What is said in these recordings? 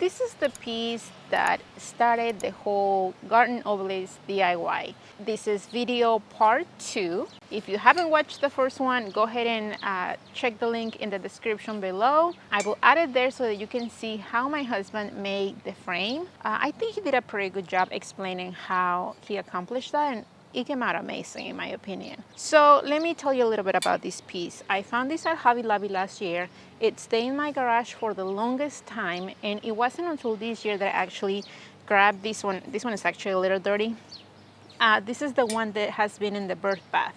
this is the piece that started the whole Garden Obelisk DIY. This is video part 2. If you haven't watched the first one, go ahead and check the link in the description below. I will add it there so that you can see how my husband made the frame. I think he did a pretty good job explaining how he accomplished that, and it came out amazing in my opinion. So let me tell you a little bit about this piece. I found this at Hobby Lobby last year. It stayed in my garage for the longest time, and it wasn't until this year that I actually grabbed this one. This one is actually a little dirty. This is the one that has been in the birth bath.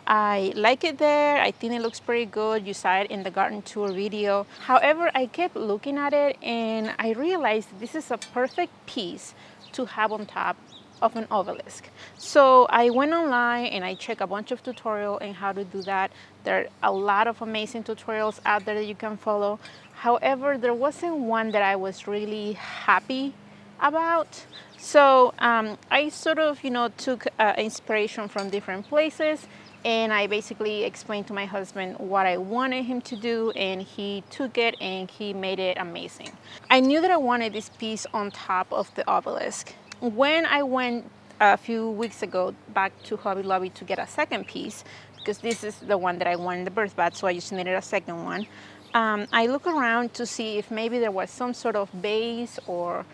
I like it there. I think it looks pretty good. You saw it in the garden tour video. However, I kept looking at it and I realized this is a perfect piece to have on top of an obelisk. So I went online and I checked a bunch of tutorials on how to do that. There are a lot of amazing tutorials out there that you can follow. However, there wasn't one that I was really happy about. So I sort of, took inspiration from different places, and I basically explained to my husband what I wanted him to do, and he took it and he made it amazing. I knew that I wanted this piece on top of the obelisk. When I went a few weeks ago back to Hobby Lobby to get a second piece, because this is the one that I won in the birth bath, so I just needed a second one, I looked around to see if maybe there was some sort of base or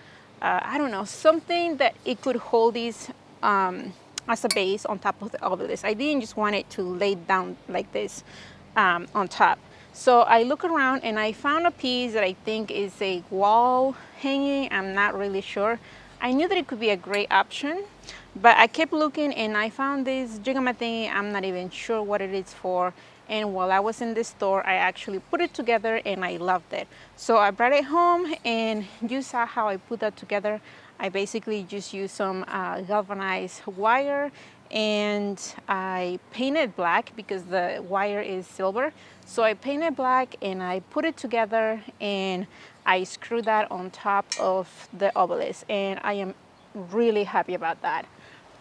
I don't know, something that it could hold these as a base on top of the obelisk. I didn't just want it to lay down like this on top. So I look around and I found a piece that I think is a wall hanging. I'm not really sure. I knew that it could be a great option, but I kept looking and I found this jigama thingy. I'm not even sure what it is for. And while I was in the store, I actually put it together and I loved it. So I brought it home and you saw how I put that together. I basically just used some galvanized wire and I painted black because the wire is silver. So I painted black and I put it together and I screwed that on top of the obelisk, and I am really happy about that.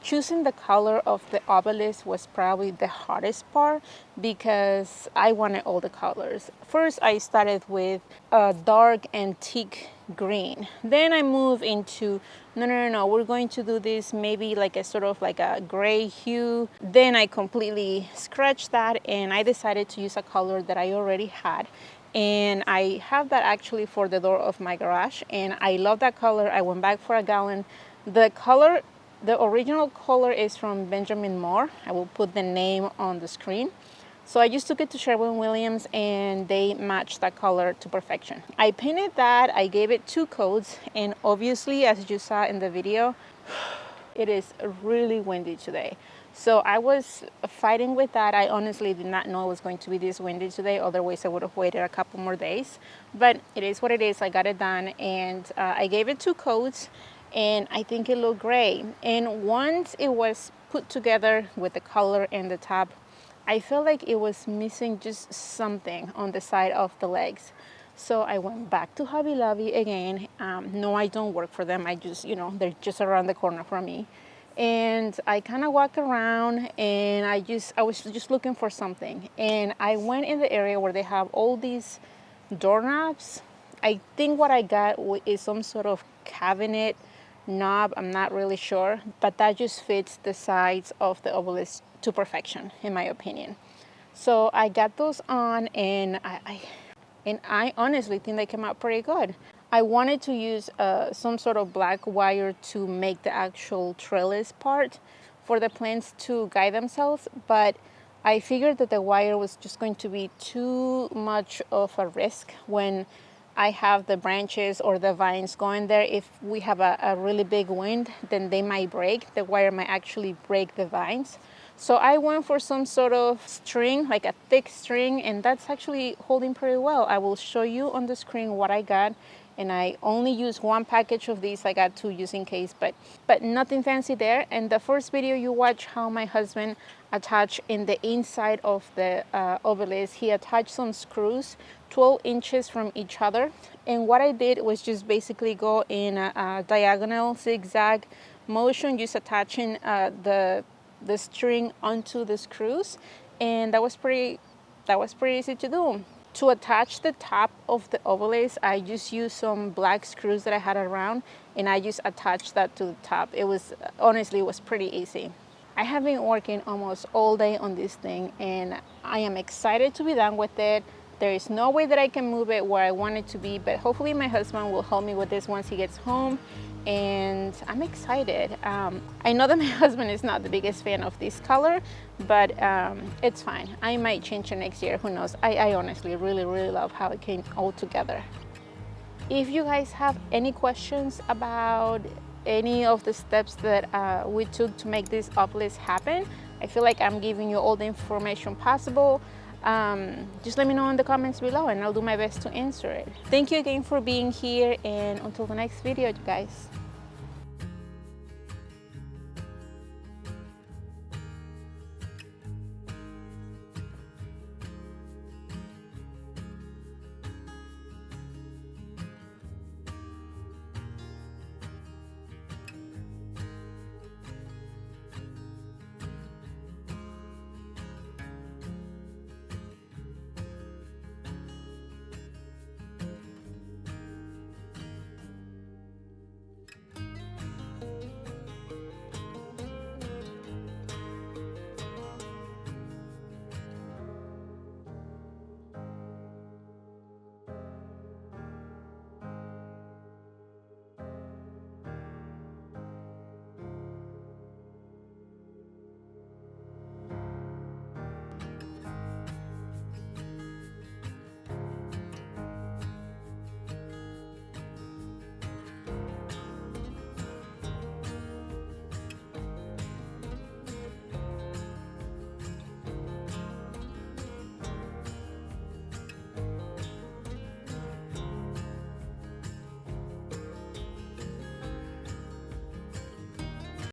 Choosing the color of the obelisk was probably the hardest part because I wanted all the colors. First, I started with a dark antique green. Then I moved into, no, we're going to do this maybe like a sort of like a gray hue. Then I completely scratched that and I decided to use a color that I already had. And I have that actually for the door of my garage, and I love that color. I went back for a gallon. The original color is from Benjamin Moore. I will put the name on the screen. So I just took it to Sherwin-Williams and they matched that color to perfection. I painted that, I gave it 2 coats, and obviously, as you saw in the video, it is really windy today. So I was fighting with that. I honestly did not know it was going to be this windy today. Otherwise, I would have waited a couple more days. But it is what it is. I got it done, and I gave it 2 coats, and I think it looked great. And once it was put together with the color and the top, I felt like it was missing just something on the side of the legs. So I went back to Hobby Lobby again. No, I don't work for them. I just, they're just around the corner from me. And I kind of walked around and I was just looking for something. And I went in the area where they have all these doorknobs. I think what I got is some sort of cabinet knob. I'm not really sure, but that just fits the sides of the obelisk to perfection, in my opinion. So I got those on, and I honestly think they came out pretty good. I wanted to use some sort of black wire to make the actual trellis part for the plants to guide themselves, but I figured that the wire was just going to be too much of a risk when I have the branches or the vines going there. If we have a really big wind, then they might break. The wire might actually break the vines. So I went for some sort of string, like a thick string, and that's actually holding pretty well. I will show you on the screen what I got, and I only used 1 package of these. I got 2 just in case, but nothing fancy there. And the first video you watch how my husband attached in the inside of the obelisk, he attached some screws 12 inches from each other. And what I did was just basically go in a diagonal zigzag motion, just attaching the string onto the screws, and that was pretty easy to do. To attach the top of the obelisk, I just used some black screws that I had around, and I just attached that to the top. It was, honestly, it was pretty easy. I have been working almost all day on this thing, and I am excited to be done with it. There is no way that I can move it where I want it to be, but hopefully my husband will help me with this once he gets home, and I'm excited. I know that my husband is not the biggest fan of this color, but it's fine. I might change it next year, who knows. I honestly really love how it came all together. If you guys have any questions about any of the steps that we took to make this obelisk happen, I feel like I'm giving you all the information possible. Just let me know in the comments below and I'll do my best to answer it. Thank you again for being here, and until the next video, you guys.